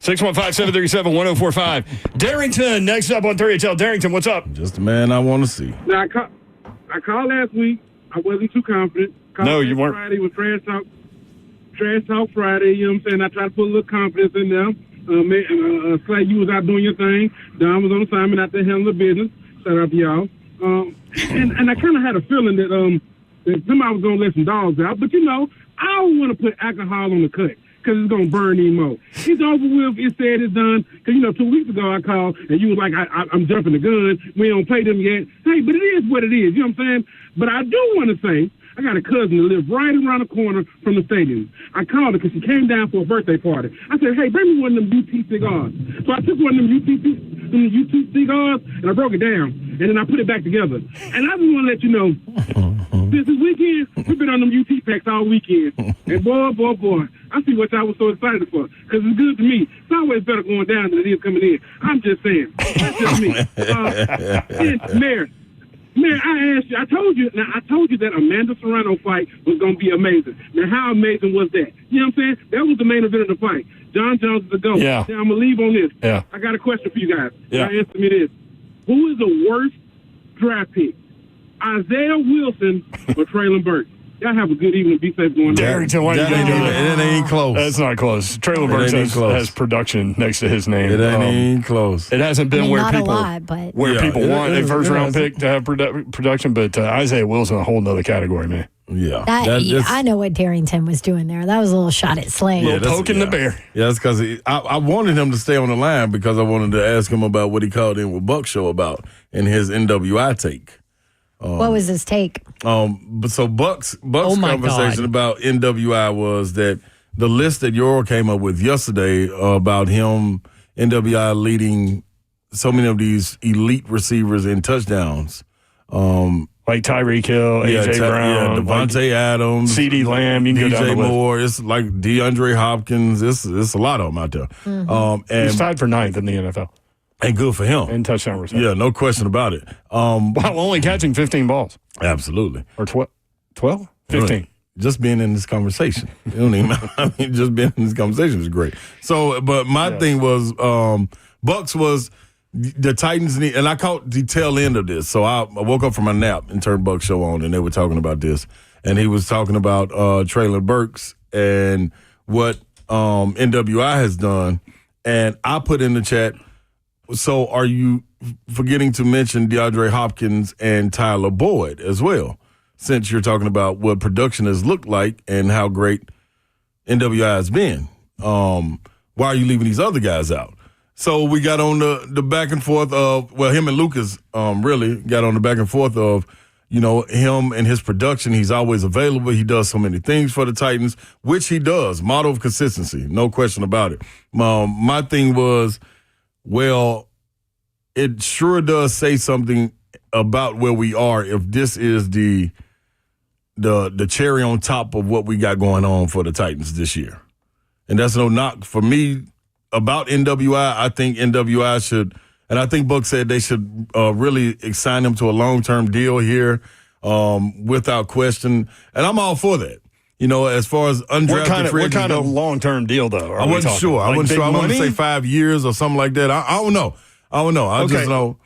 615-737-1045. Darrington, next up on 3HL. Darrington, what's up? Just the man I want to see. Now, I called last week. I wasn't too confident. No, you weren't. Friday was Trash Talk Friday. You know what I'm saying? I tried to put a little confidence in there. Slay, you was out doing your thing. Don was on assignment out there handling the business. Shout out to y'all. And I kind of had a feeling that somebody was going to let some dogs out. But, I don't want to put alcohol on the cut because it's going to burn him more. It's over with. It's said. It's done. Because, 2 weeks ago I called and you was like, I'm jumping the gun. We don't pay them yet. Hey, but it is what it is. You know what I'm saying? But I do want to say, I got a cousin that lives right around the corner from the stadium. I called her because she came down for a birthday party. I said, hey, bring me one of them UT cigars. So I took one of them UT cigars and I broke it down. And then I put it back together. And I just want to let you know, this weekend, we've been on them UT packs all weekend. And boy, I see what y'all was so excited for. Because it's good to me. It's always better going down than it is coming in. I'm just saying. That's just me. Mayor, I told you that Amanda Serrano fight was going to be amazing. Now, how amazing was that? You know what I'm saying? That was the main event of the fight. John Jones is the GOAT. Yeah. Now, I'm going to leave on this. Yeah. I got a question for you guys. Yeah. Now, answer me this. Who is the worst draft pick? Isaiah Wilson or Traylon Burks? Y'all have a good evening. Be safe going down. Darrington, why are you doing that? It ain't close. That's not close. Traylon Burks has production next to his name. It ain't close. It hasn't been where people want a first-round pick to have production, but Isaiah Wilson, a whole nother category, man. Yeah. I know what Darrington was doing there. That was a little shot at Slay. Yeah, poking the bear. Yeah, that's because I wanted him to stay on the line because I wanted to ask him about what he called in with Buck Show about in his NWI take. What was his take? But so Buck's conversation about NWI was that the list that Euro came up with yesterday about him, NWI leading so many of these elite receivers in touchdowns. Like Tyreek Hill, A.J. Brown, Devontae Adams, C.D. Lamb, you can go down the DJ list. Moore. It's like DeAndre Hopkins. It's a lot of them out there. Mm-hmm. And he's tied for 9th in the NFL. And good for him. And touchdown reception. Yeah, no question about it. While only catching 15 balls. Absolutely. Or 12? 15. Just being in this conversation. You don't even, just being in this conversation is great. So, but my thing was, Bucks was the Titans need, and I caught the tail end of this. So I woke up from my nap and turned Buck Show on, and they were talking about this. And he was talking about Traylon Burks and what NWI has done. And I put in the chat, so are you forgetting to mention DeAndre Hopkins and Tyler Boyd as well, since you're talking about what production has looked like and how great NWI has been? Why are you leaving these other guys out? So we got on the back and forth of, well, him and Lucas really got on the back and forth of, him and his production. He's always available. He does so many things for the Titans, which he does. Model of consistency, no question about it. My thing was, well, it sure does say something about where we are if this is the cherry on top of what we got going on for the Titans this year. And that's no knock for me about NWI. I think NWI should, and I think Buck said they should really sign him to a long-term deal here without question. And I'm all for that. As far as undrafted free agents. What kind of long-term deal, though? I wasn't sure. I wasn't sure. I want to say 5 years or something like that. I don't know. I just know.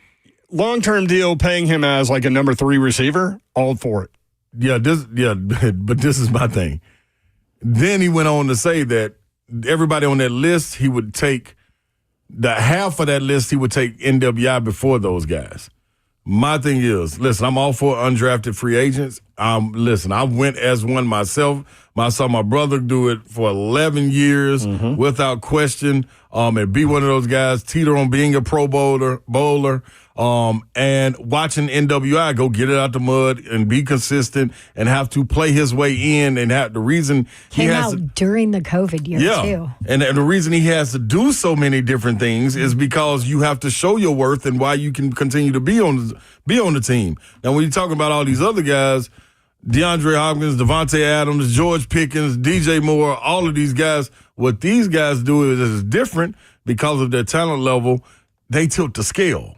Long-term deal, paying him as like a number 3 receiver, all for it. But this is my thing. Then he went on to say that everybody on that list, he would take the half of that list, he would take NWI before those guys. My thing is, listen, I'm all for undrafted free agents. Listen, I went as one myself. I saw my brother do it for 11 years without question, and be one of those guys, teeter on being a Pro Bowler, and watching NWI go get it out the mud and be consistent and have to play his way in and have the reason came out during the COVID year too. And the reason he has to do so many different things is because you have to show your worth and why you can continue to be on the team. Now, when you're talking about all these other guys, DeAndre Hopkins, Devontae Adams, George Pickens, DJ Moore, all of these guys, what these guys do is different because of their talent level. They tilt the scale.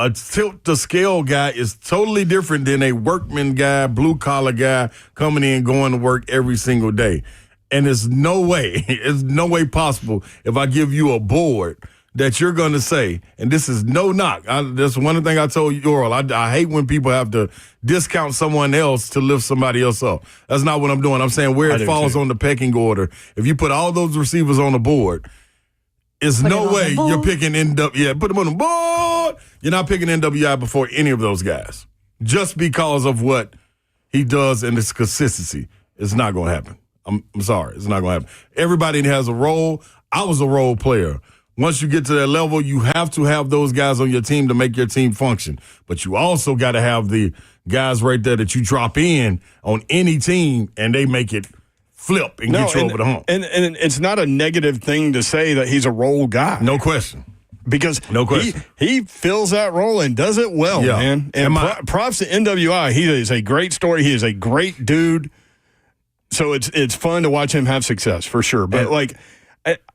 A tilt-the-scale guy is totally different than a workman guy, blue-collar guy coming in, going to work every single day. And there's no way possible if I give you a board that you're going to say, and this is no knock. That's one thing I told Yoral. I hate when people have to discount someone else to lift somebody else up. That's not what I'm doing. I'm saying where it falls on the pecking order. If you put all those receivers on the board, it's no way you're picking NWI. Put them on the board. You're not picking NWI before any of those guys. Just because of what he does and his consistency. It's not going to happen. I'm sorry. It's not going to happen. Everybody has a role. I was a role player. Once you get to that level, you have to have those guys on your team to make your team function. But you also got to have the guys right there that you drop in on any team and they make it flip and get you over the hump. And it's not a negative thing to say that he's a role guy. No question. Because he fills that role and does it well, man. And props to NWI. He is a great story. He is a great dude. So it's fun to watch him have success for sure. But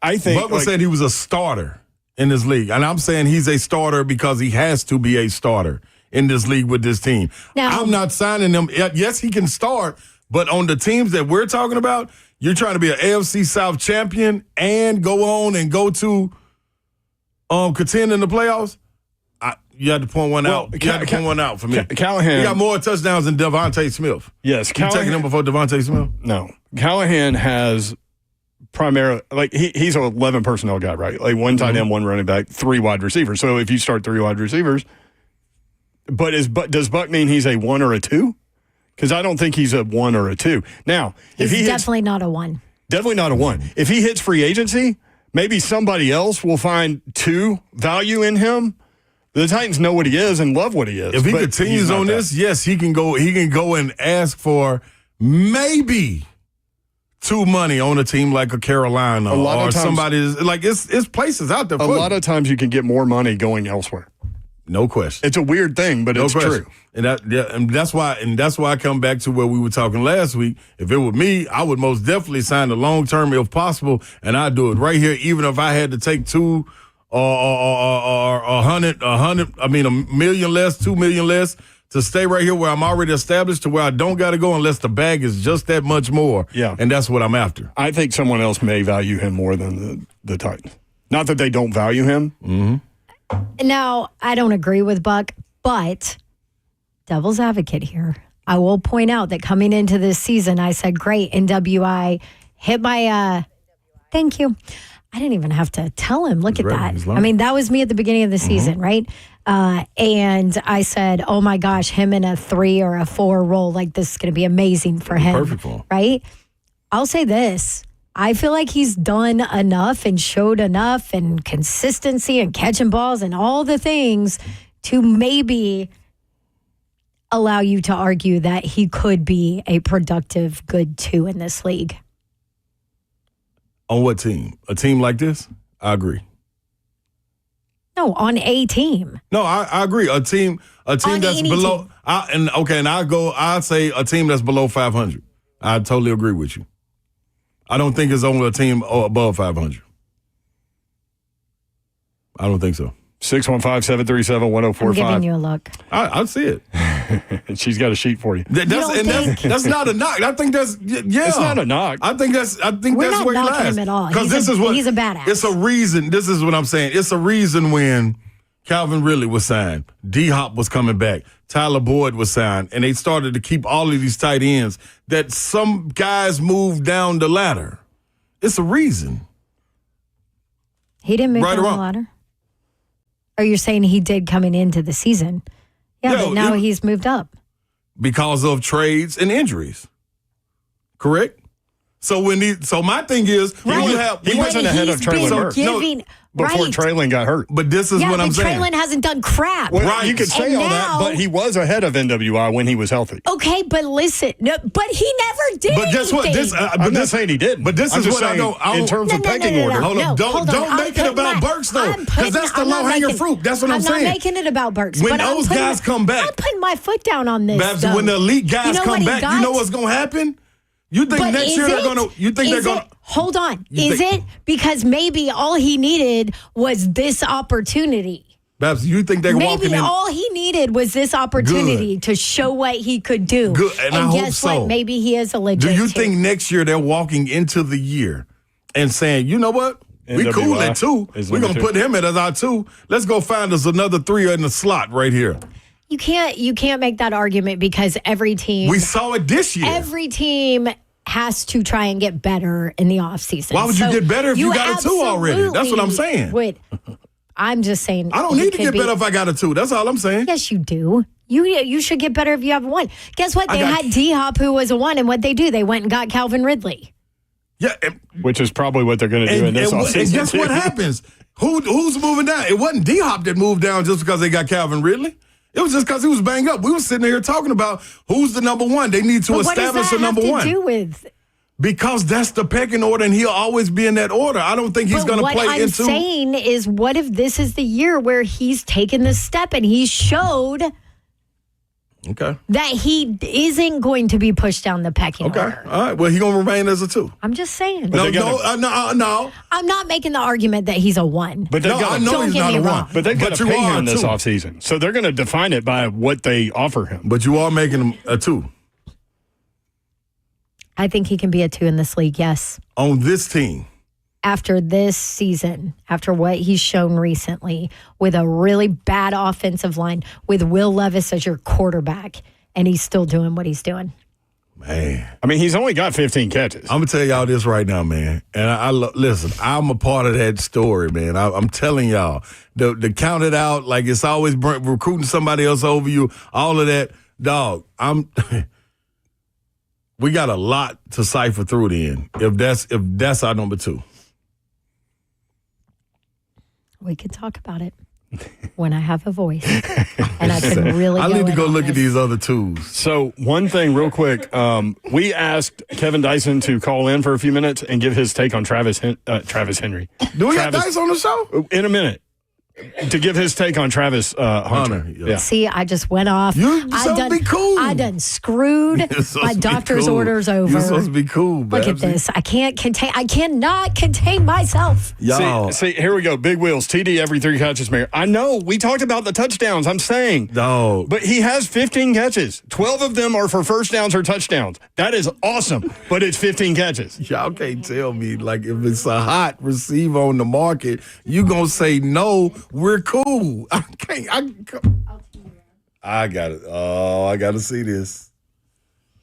I think Buck was saying he was a starter in this league, and I'm saying he's a starter because he has to be a starter in this league with this team. Now, I'm not signing him. Yes, he can start, but on the teams that we're talking about, you're trying to be an AFC South champion and go on and go to contend in the playoffs. You had to point one out. You had to point one out for me. Callahan. He got more touchdowns than Devontae Smith. Yes. You taking him before Devontae Smith? No. Callahan has primarily, he's an 11 personnel guy, right? Like one tight end, one running back, 3 wide receivers. So if you start 3 wide receivers, does Buck mean he's a 1 or a 2? Because I don't think he's a 1 or a 2. Now, he's definitely not a 1. Definitely not a 1. If he hits free agency, maybe somebody else will find 2 value in him. The Titans know what he is and love what he is. If he continues on this, yes, he can go and ask for maybe 2 money on a team like a Carolina or somebody. It's places out there. A lot of times you can get more money going elsewhere. No question. It's a weird thing, but it's true. And that's why I come back to where we were talking last week. If it were me, I would most definitely sign the long term if possible, and I'd do it right here, even if I had to take 2 or 100, I mean, $1 million less, $2 million less to stay right here where I'm already established to where I don't got to go unless the bag is just that much more. Yeah. And that's what I'm after. I think someone else may value him more than the Titans. Not that they don't value him. Mm-hmm. Now, I don't agree with Buck, but devil's advocate here. I will point out that coming into this season, I said, great, NWI hit my, thank you. I didn't even have to tell him. Look at that. I mean, that was me at the beginning of the season, right? And I said, oh my gosh, him in a 3 or a 4 role, like this is going to be amazing for him. Perfect for him. Right? I'll say this. I feel like he's done enough and showed enough and consistency and catching balls and all the things to maybe allow you to argue that he could be a productive good 2 in this league. On what team? A team like this? I agree. No, on a team. No, I agree. A team that's below. Team. I'd say a team that's below 500. I totally agree with you. I don't think it's only a team above 500. I don't think so. 615-737-1045. I'm giving you a look. I see it. She's got a sheet for you. That's not a knock. I think that's It's not a knock. I think that's We're that's where he not knocking lies. him at all. Because he's a badass. It's a reason. This is what I'm saying. It's a reason when Calvin Ridley was signed, D-Hop was coming back, Tyler Boyd was signed, and they started to keep all of these tight ends that some guys moved down the ladder. It's a reason. He didn't move down the ladder? Or you're saying he did coming into the season? Yeah, but now he's moved up. Because of trades and injuries. Correct? So my thing is, he wasn't ahead of Traylon Burks. Before Traylon got hurt. But this is what I'm saying. Traylon hasn't done crap. Well, right. You could say all that, but he was ahead of NWI when he was healthy. Okay, but listen. No, but he never did. But guess what? I'm not saying he didn't. But this is what I know. In terms of pecking order. Hold on. Don't make it about Burks, though. Because that's the low-hanging fruit. That's what I'm saying. I'm not making it about Burks. When those guys come back. I'm putting my foot down on this. Babs, when the elite guys come back, you know what's going to happen? You think next year they're going to... Hold on. Is it because maybe all he needed was this opportunity? Babs, you think they're walking Maybe in? all he needed was this opportunity to show what he could do. Good, and I hope guess so. what? Maybe he is a legit. Do you two. think next year they're walking into the year and saying, you know what? We NWI cool at 2. is We're number going to 2. put him as our 2. Let's go find us another 3 in the slot right here. You can't make that argument because every team We saw it this year. every team has to try and get better in the offseason. Why would you get better if you got a 2 already? That's what I'm saying. I'm just saying. I don't need to get better if I got a 2. That's all I'm saying. Yes, you do. You should get better if you have a 1. Guess what? They had D-Hop, who was a 1, and what they do? They went and got Calvin Ridley. Yeah, Which is probably what they're going to do in this offseason. and guess what happens? Who's moving down? It wasn't D-Hop that moved down just because they got Calvin Ridley. It was just because he was banged up. We were sitting here talking about who's the number 1. They need to establish a number 1. What does that have to do with? Because that's the pecking order, and he'll always be in that order. I don't think he's going to play What I'm saying is, what if this is the year where he's taken the step and he showed that he isn't going to be pushed down the pecking order? All right. Well, he's going to remain as a 2. I'm just saying. No. I'm not making the argument that he's a 1. But I know he's not a 1. But they've got to pay him this 2. offseason. So they're going to define it by what they offer him. But you are making him a 2. I think he can be a 2 in this league, yes. On this team. After this season, after what he's shown recently, with a really bad offensive line, with Will Levis as your quarterback, and he's still doing what he's doing. Man. I mean, he's only got 15 catches. I'm going to tell y'all this right now, man. And listen, I'm a part of that story, man. I'm telling y'all. The count it out, like it's always Brent recruiting somebody else over you, all of that. Dog, we got a lot to cipher through then, if that's our number 2. We could talk about it when I have a voice, and I can really. I need to go look at these other 2s. So one thing real quick, we asked Kevin Dyson to call in for a few minutes and give his take on Travis Henry. Do we have Dyson on the show? In a minute. To give his take on Travis Hunter. Yeah. See, I just went off. You're supposed to be cool. I done screwed my doctor's orders over. You're supposed to be cool, Look at this. I cannot contain myself. Y'all. See, here we go. Big wheels. TD every 3 catches, Mayor. I know. We talked about the touchdowns. I'm saying. No. But he has 15 catches. 12 of them are for first downs or touchdowns. That is awesome. But it's 15 catches. Y'all can't tell me, like, if it's a hot receiver on the market, you going to say no. We're cool. I got it. Oh, I got to see this.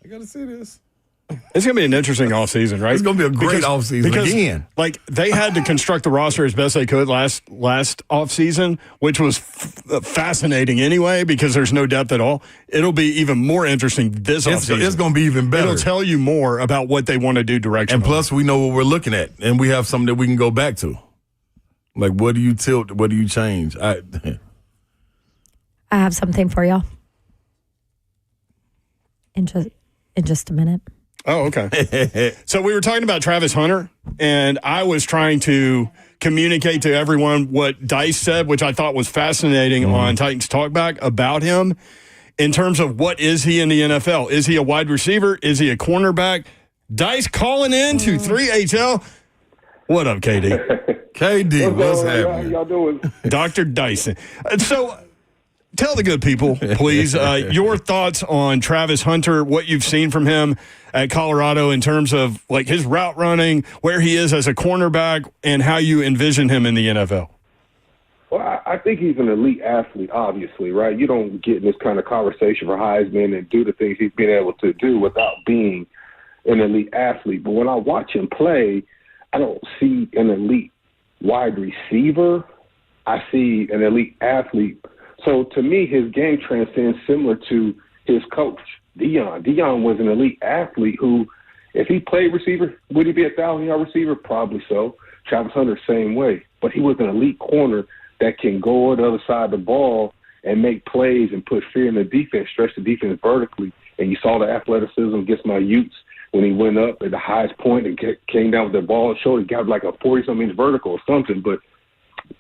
It's going to be an interesting offseason, right? It's going to be a great offseason again. Like, they had to construct the roster as best they could last offseason, which was fascinating anyway because there's no depth at all. It'll be even more interesting this offseason. It's going to be even better. It'll tell you more about what they want to do directionally. And plus, we know what we're looking at, and we have something that we can go back to. Like, what do you tilt? What do you change? I have something for y'all. In just a minute. Oh, okay. So we were talking about Travis Hunter, and I was trying to communicate to everyone what Dice said, which I thought was fascinating on Titans Talkback about him in terms of what is he in the NFL? Is he a wide receiver? Is he a cornerback? Dice calling in to 3HL. What up, KD? KD, what's happening? How y'all doing? Dr. Dyson. So tell the good people, please, your thoughts on Travis Hunter, what you've seen from him at Colorado in terms of like his route running, where he is as a cornerback, and how you envision him in the NFL. Well, I think he's an elite athlete, obviously, right? You don't get in this kind of conversation for Heisman and do the things he's been able to do without being an elite athlete. But when I watch him play, I don't see an elite wide receiver. I see an elite athlete. So to me, his game transcends similar to his coach, Deion. Deion was an elite athlete who, if he played receiver, would he be a 1,000-yard receiver? Probably so. Travis Hunter, same way. But he was an elite corner that can go on the other side of the ball and make plays and put fear in the defense, stretch the defense vertically. And you saw the athleticism against my Utes when he went up at the highest point and came down with the ball and showed he got like a 40-something inch vertical or something. But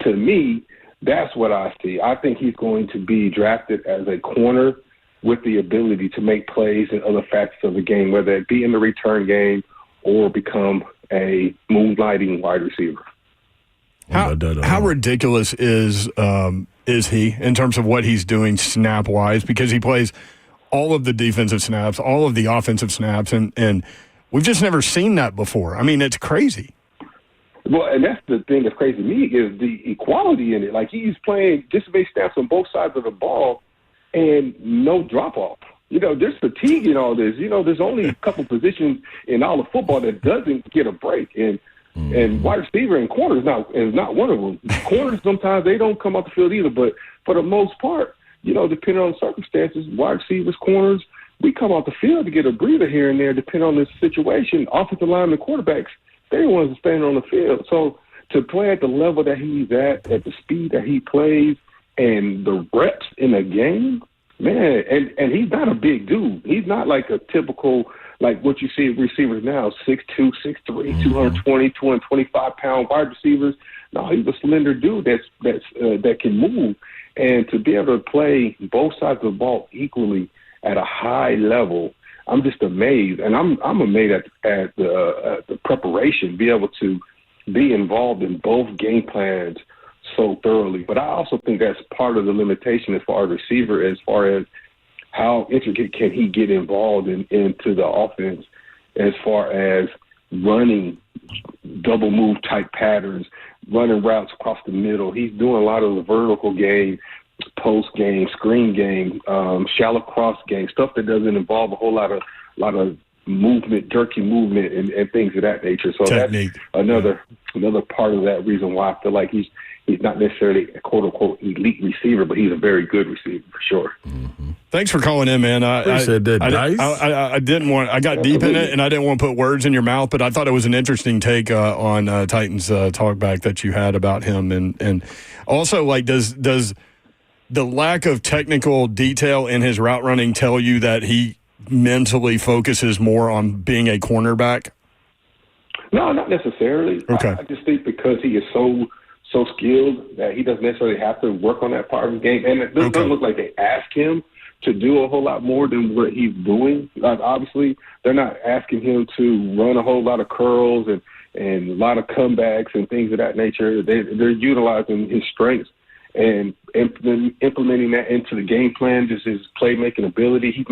to me, that's what I see. I think he's going to be drafted as a corner with the ability to make plays in other facets of the game, whether it be in the return game or become a moonlighting wide receiver. How ridiculous is he in terms of what he's doing snap-wise? Because he plays all of the defensive snaps, all of the offensive snaps, and we've just never seen that before. I mean, it's crazy. Well, and that's the thing that's crazy to me is the equality in it. Like, he's playing just-base snaps on both sides of the ball and no drop-off. There's fatigue in all this. There's only a couple positions in all of football that doesn't get a break. And wide receiver and corner is not one of them. Corners, sometimes they don't come off the field either. But for the most part, depending on the circumstances, wide receivers, corners, we come off the field to get a breather here and there, depending on the situation. Offensive linemen, quarterbacks, they're the ones standing on the field. So to play at the level that he's at the speed that he plays, and the reps in a game, man, and he's not a big dude. He's not like a typical, like what you see receivers now, 6'2", 6'3", 220, 225-pound wide receivers. No, he's a slender dude that can move. And to be able to play both sides of the ball equally at a high level, I'm just amazed. And I'm amazed at the preparation, be able to be involved in both game plans so thoroughly. But I also think that's part of the limitation as far as receiver, as far as how intricate can he get involved into the offense as far as running double move type patterns, running routes across the middle. He's doing a lot of the vertical game, post game, screen game, shallow cross game, stuff that doesn't involve a whole lot of movement, jerky movement, and things of that nature. So Technique. That's another part of that reason why I feel like he's not necessarily a quote-unquote elite receiver, but he's a very good receiver for sure. Mm-hmm. Thanks for calling in, man. I got deep in it, and I didn't want to put words in your mouth, but I thought it was an interesting take on Titans talkback that you had about him. And also, like, does the lack of technical detail in his route running tell you that he mentally focuses more on being a cornerback? No, not necessarily. Okay. I just think because he is so skilled that he doesn't necessarily have to work on that part of the game. And it doesn't look like they ask him to do a whole lot more than what he's doing. Obviously, they're not asking him to run a whole lot of curls and a lot of comebacks and things of that nature. They're utilizing his strengths and implementing that into the game plan, just his playmaking ability. He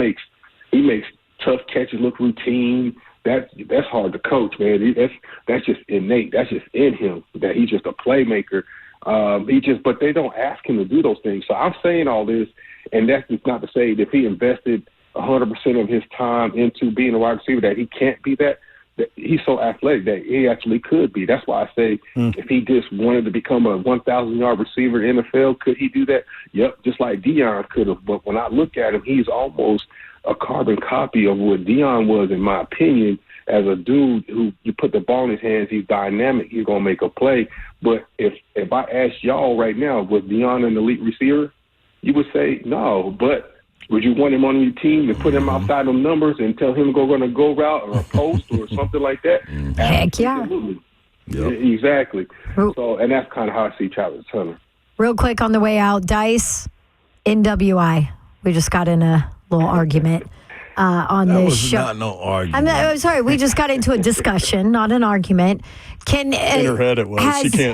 makes tough catches look routine. That's hard to coach, man. That's just innate. That's just in him, that he's just a playmaker. But they don't ask him to do those things. So I'm saying all this, and that's just not to say that if he invested 100% of his time into being a wide receiver that he can't be that he's so athletic that he actually could be. That's why I say if he just wanted to become a 1,000-yard receiver in the NFL, could he do that? Yep, just like Deion could have. But when I look at him, he's almost a carbon copy of what Deion was, in my opinion, as a dude who you put the ball in his hands, he's dynamic, he's going to make a play. But if I ask y'all right now, was Deion an elite receiver? You would say no. But would you want him on your team and put him outside them numbers and tell him go route or a post or something like that? Heck yeah. Absolutely. Yep. Exactly. So, and that's kind of how I see Travis Hunter. Real quick on the way out, Dice, NWI. We just got in a little argument on this show. Not no argument. I'm sorry, we just got into a discussion, not an argument. In her head it was.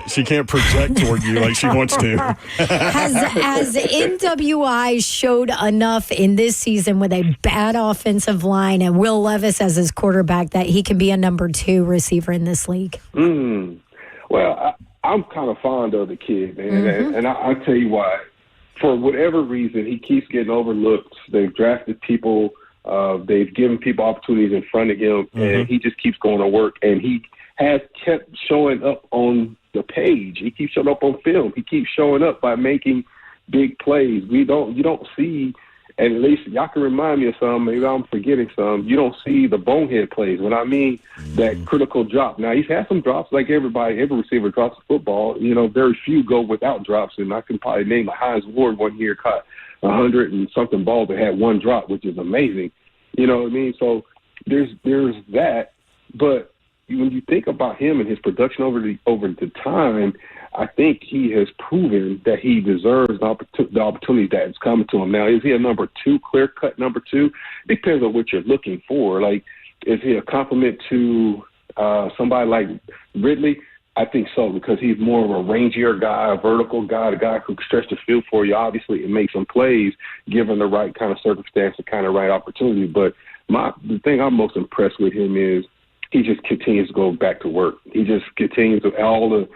She can't project toward you like she wants to. Has NWI showed enough in this season with a bad offensive line and Will Levis as his quarterback that he can be a number 2 receiver in this league? Well, I'm kind of fond of the kid, man, and I'll tell you why. For whatever reason, he keeps getting overlooked. They've drafted people. They've given people opportunities in front of him, and he just keeps going to work. And he has kept showing up on the page. He keeps showing up on film. He keeps showing up by making big plays. You don't see, and at least y'all can remind me of some. Maybe I'm forgetting some. You don't see the bonehead plays. When I mean that critical drop. Now, he's had some drops like every receiver drops the football. Very few go without drops, and I can probably name a Hines Ward one year caught 100 and something balls that had one drop, which is amazing. You know what I mean? So there's that. But when you think about him and his production over the time, I think he has proven that he deserves the opportunity that's coming to him. Now, is he a number 2, clear-cut number 2? Depends on what you're looking for. Like, is he a compliment to somebody like Ridley? I think so, because he's more of a rangier guy, a vertical guy, a guy who can stretch the field for you, obviously, and make some plays given the right kind of circumstance, the kind of right opportunity. But the thing I'm most impressed with him is he just continues to go back to work. He just continues to, all the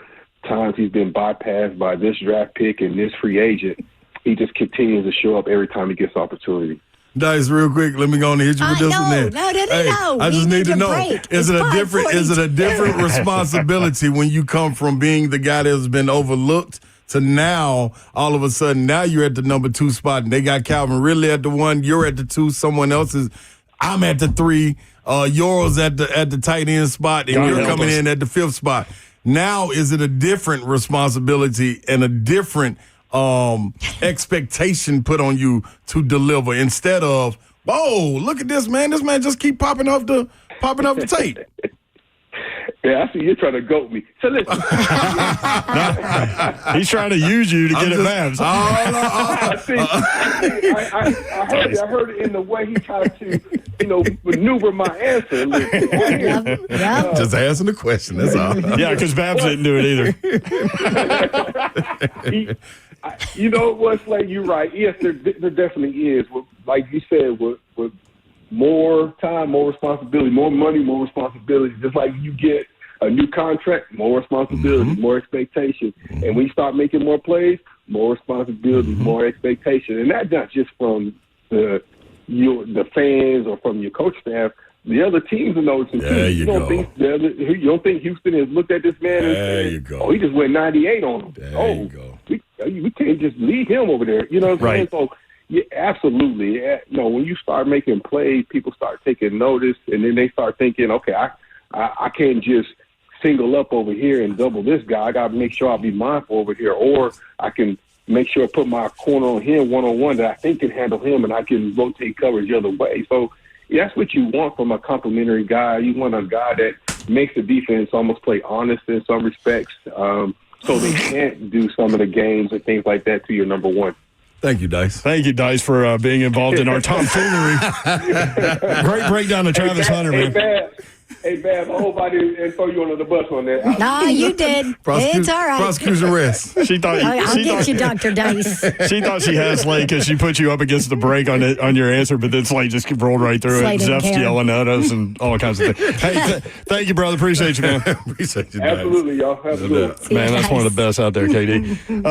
times he's been bypassed by this draft pick and this free agent, he just continues to show up every time he gets opportunity. Dice, real quick, let me go on and hit you with this one then. No. I just need to know, is it a different responsibility when you come from being the guy that has been overlooked to now, all of a sudden, now you're at the number 2 spot and they got Calvin Ridley at the 1, you're at the 2, someone else is, I'm at the 3, Yours at the tight end spot, and you're coming in at the 5th spot. Now, is it a different responsibility and a different expectation put on you to deliver instead of, oh, look at this man. This man just keep popping off the tape. Yeah, I see you're trying to goat me. So listen. He's trying to use you to get at Babs. I heard it in the way he tried to, maneuver my answer. Just asking the question, that's all. Yeah, because Babs didn't do it either. You know what, Slay, you're right. Yes, there definitely is. Like you said, with more time, more responsibility, more money, more responsibility. Just like you get a new contract, more responsibility, more expectation. And when you start making more plays, more responsibility, more expectation. And that's not just from the fans or from your coach staff. The other teams are noticing too. You don't think Houston has looked at this man and said, "Oh, he just went 98 on him." You go. We can't just leave him over there. You know what I'm saying? So, yeah, absolutely. When you start making plays, people start taking notice, and then they start thinking, okay, I can't just single up over here and double this guy. I got to make sure I'll be mindful over here, or I can make sure I put my corner on him one-on-one that I think can handle him, and I can rotate coverage the other way. So that's what you want from a complimentary guy. You want a guy that makes the defense almost play honest in some respects, so they can't do some of the games and things like that to your number one. Thank you, Dice. Thank you, Dice, for being involved in our tomfoolery. Great breakdown of Travis Hunter, man. Hey, Bab, I hope I didn't throw you under the bus on that. No, you did. It's all right. Prosecution rest. She thought I'll get you, Dr. Dice. She thought she had Slay because she put you up against the break on your answer, but then Slay just rolled right through it. Zeph's yelling at us and all kinds of things. Hey, thank you, brother. Appreciate you, man. Appreciate you, Dice. Absolutely, y'all. Absolutely. Man, that's one of the best out there, KD.